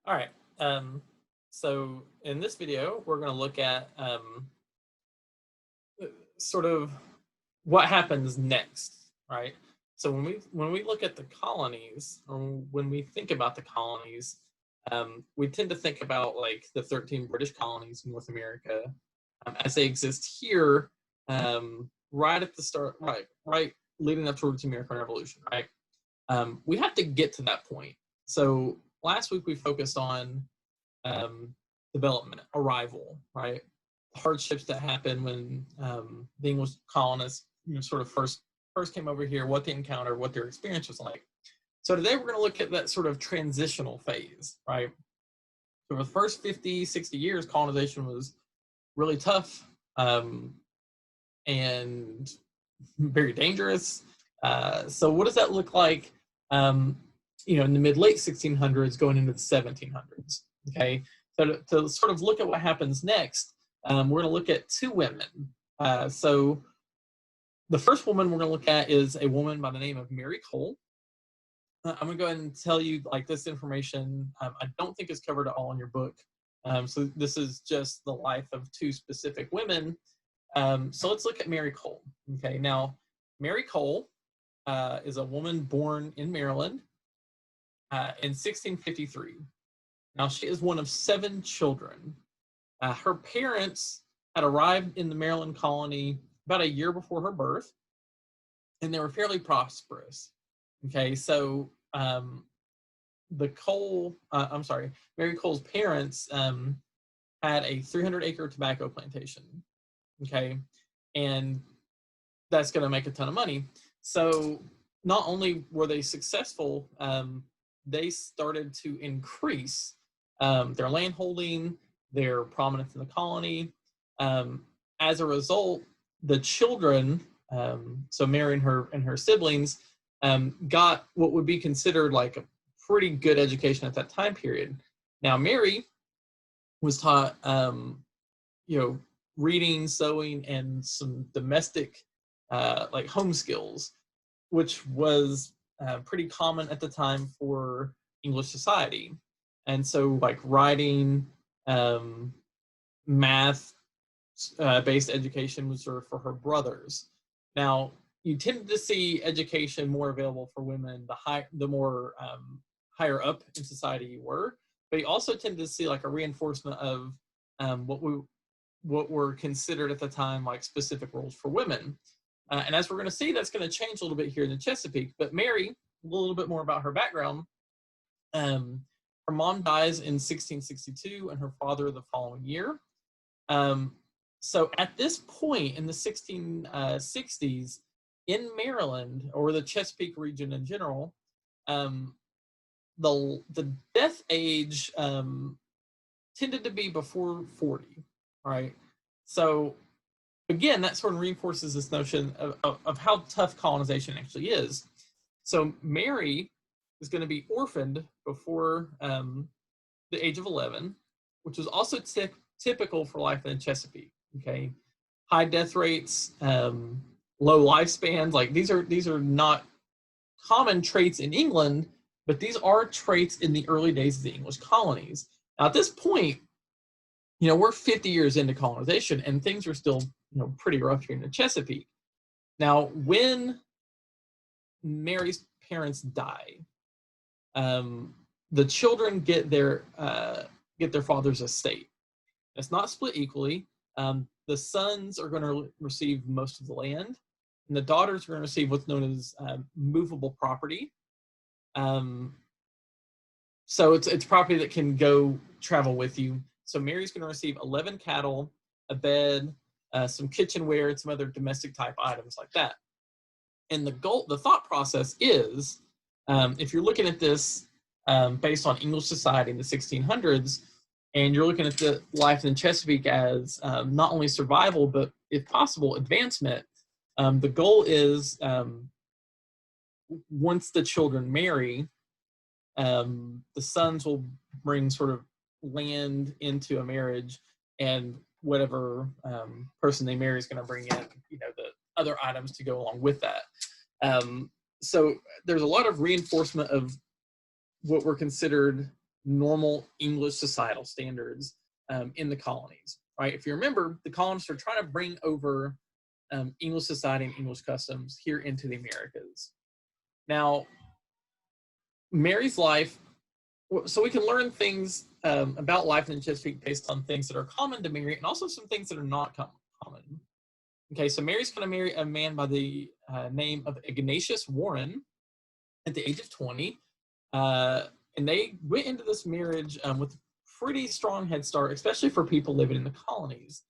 All right. So in this video, we're going to look at sort of what happens next, right? So when we look at the colonies, or when we think about the colonies, we tend to think about like the 13 British colonies in North America as they exist here, right at the start, right leading up towards the American Revolution, right? We have to get to that point. So last week we focused on um, development, arrival, right? Hardships that happen when the English colonists sort of first came over here, what they encountered, what their experience was like. So today we're going to look at that sort of transitional phase, right? So for the first 50, 60 years, colonization was really tough and very dangerous. So what does that look like, in the mid-late 1600s going into the 1700s? Okay, so to sort of look at what happens next, we're going to look at two women. So the first woman we're going to look at is a woman by the name of Mary Cole. I'm going to go ahead and tell you like this information. I don't think is covered at all in your book. So this is just the life of two specific women. So let's look at Mary Cole. Okay, now Mary Cole is a woman born in Maryland in 1653. Now she is one of 7 children. Her parents had arrived in the Maryland colony about a year before her birth, and they were fairly prosperous. Okay, so Mary Cole's parents had a 300-acre tobacco plantation. Okay, and that's going to make a ton of money. So not only were they successful, they started to increase their land holding, their prominence in the colony. As a result, the children, so Mary and her siblings, got what would be considered like a pretty good education at that time period. Now, Mary was taught, reading, sewing, and some domestic like home skills, which was pretty common at the time for English society. And so like writing, math based education was sort of for her brothers. Now, you tended to see education more available for women the more higher up in society you were, but you also tended to see like a reinforcement of what were considered at the time like specific roles for women. And as we're going to see, that's going to change a little bit here in the Chesapeake. But Mary, a little bit more about her background. Her mom dies in 1662 and her father the following year. So at this point in the 1660s, in Maryland, or the Chesapeake region in general, the death age tended to be before 40, right? So again, that sort of reinforces this notion of how tough colonization actually is. So Mary is going to be orphaned before the age of 11, which was also typical for life in Chesapeake. Okay, high death rates, low lifespans. Like these are not common traits in England, but these are traits in the early days of the English colonies. Now, at this point, we're 50 years into colonization, and things are still pretty rough here in the Chesapeake. Now, when Mary's parents die, the children get their father's estate. It's not split equally. The sons are going to receive most of the land, and the daughters are going to receive what's known as movable property. So it's property that can go travel with you. So Mary's going to receive 11 cattle, a bed, some kitchenware, and some other domestic type items like that. And the thought process is, if you're looking at this based on English society in the 1600s, and you're looking at the life in Chesapeake as not only survival, but if possible, advancement, the goal is once the children marry, the sons will bring sort of land into a marriage, and whatever person they marry is going to bring in, the other items to go along with that. So there's a lot of reinforcement of what were considered normal English societal standards in the colonies, right? If you remember, the colonists are trying to bring over English society and English customs here into the Americas. Now, Mary's life, so we can learn things about life in the Chesapeake based on things that are common to Mary and also some things that are not common. Okay, so Mary's going to marry a man by the name of Ignatius Warren at the age of 20. And they went into this marriage with a pretty strong head start, especially for people living in the colonies.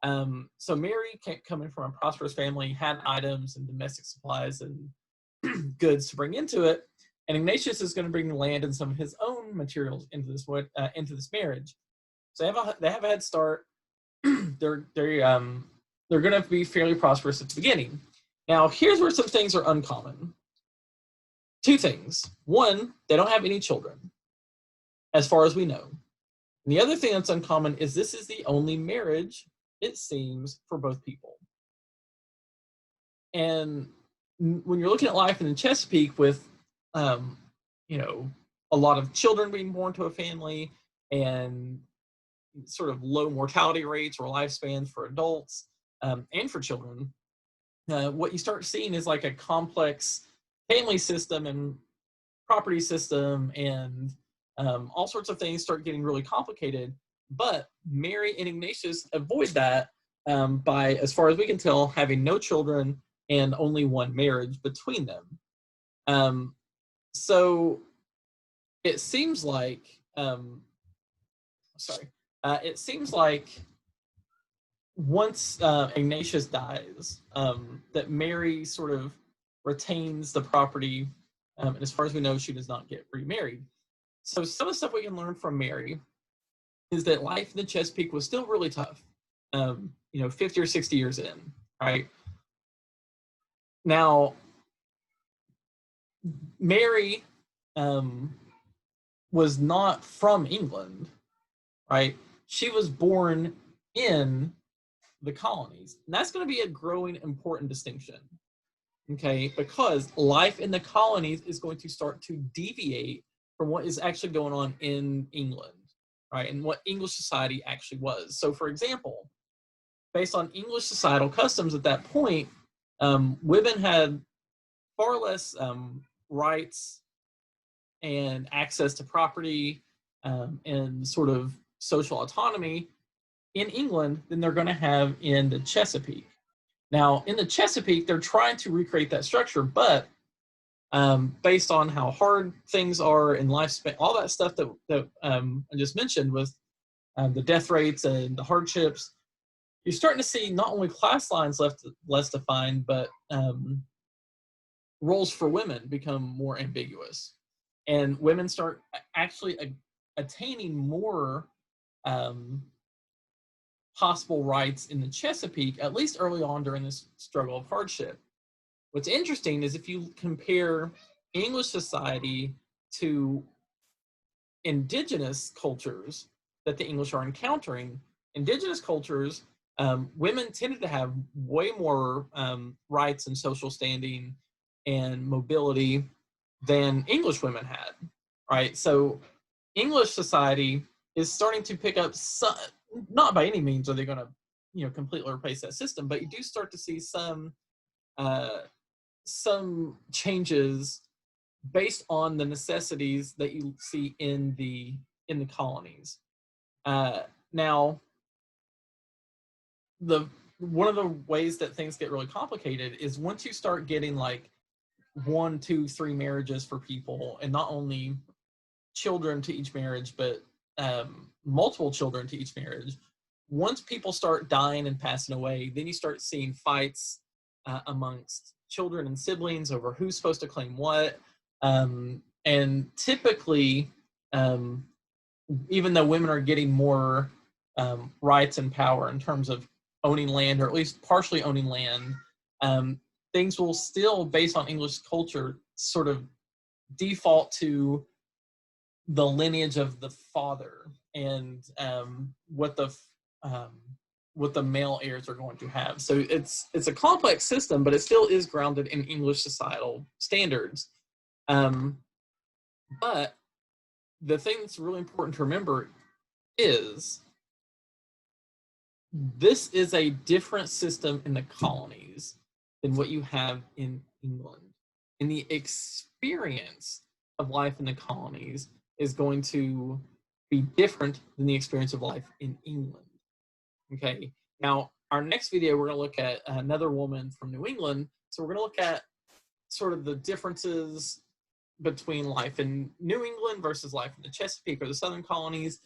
So Mary, coming from a prosperous family, had items and domestic supplies and goods to bring into it. And Ignatius is going to bring the land and some of his own materials into this marriage. So they have a head start. they're going to be fairly prosperous at the beginning. Now, here's where some things are uncommon. Two things. One, they don't have any children, as far as we know. And the other thing that's uncommon is this is the only marriage, it seems, for both people. And when you're looking at life in the Chesapeake with, a lot of children being born to a family and sort of low mortality rates or lifespans for adults and for children, what you start seeing is like a complex family system and property system and all sorts of things start getting really complicated. But Mary and Ignatius avoid that by, as far as we can tell, having no children and only one marriage between them. So it seems like, it seems like once Ignatius dies, that Mary sort of retains the property, and as far as we know, she does not get remarried. So some of the stuff we can learn from Mary is that life in the Chesapeake was still really tough, 50 or 60 years in, right? Now, Mary was not from England, right? She was born in the colonies. And that's going to be a growing important distinction, okay? Because life in the colonies is going to start to deviate from what is actually going on in England, right? And what English society actually was. So for example, based on English societal customs at that point, women had far less rights and access to property and sort of social autonomy in England than they're going to have in the Chesapeake. Now, in the Chesapeake, they're trying to recreate that structure, but based on how hard things are in lifespan, all that stuff that I just mentioned with the death rates and the hardships, you're starting to see not only class lines less defined, but roles for women become more ambiguous. And women start actually attaining more possible rights in the Chesapeake, at least early on during this struggle of hardship. What's interesting is if you compare English society to indigenous cultures that the English are encountering, indigenous cultures, women tended to have way more rights and social standing and mobility than English women had, right? So English society is starting to pick up some, not by any means are they going to, completely replace that system, but you do start to see some changes based on the necessities that you see in the colonies. Now, one of the ways that things get really complicated is once you start getting like 1, 2, 3 marriages for people, and not only children to each marriage, but multiple children to each marriage. Once people start dying and passing away, then you start seeing fights amongst children and siblings over who's supposed to claim what. And typically, even though women are getting more rights and power in terms of owning land, or at least partially owning land, things will still, based on English culture, sort of default to the lineage of the father and what the male heirs are going to have. So it's a complex system, but it still is grounded in English societal standards. But the thing that's really important to remember is this is a different system in the colonies than what you have in England. And the experience of life in the colonies is going to be different than the experience of life in England. Okay. Now, our next video, we're going to look at another woman from New England. So we're going to look at sort of the differences between life in New England versus life in the Chesapeake or the Southern colonies.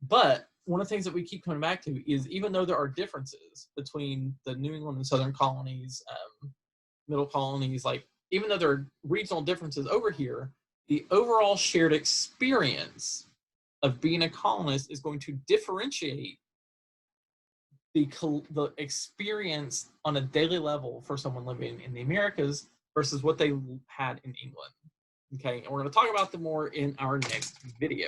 But one of the things that we keep coming back to is even though there are differences between the New England and Southern colonies, middle colonies, like even though there are regional differences over here, the overall shared experience of being a colonist is going to differentiate the experience on a daily level for someone living in the Americas versus what they had in England. Okay, and we're going to talk about them more in our next video.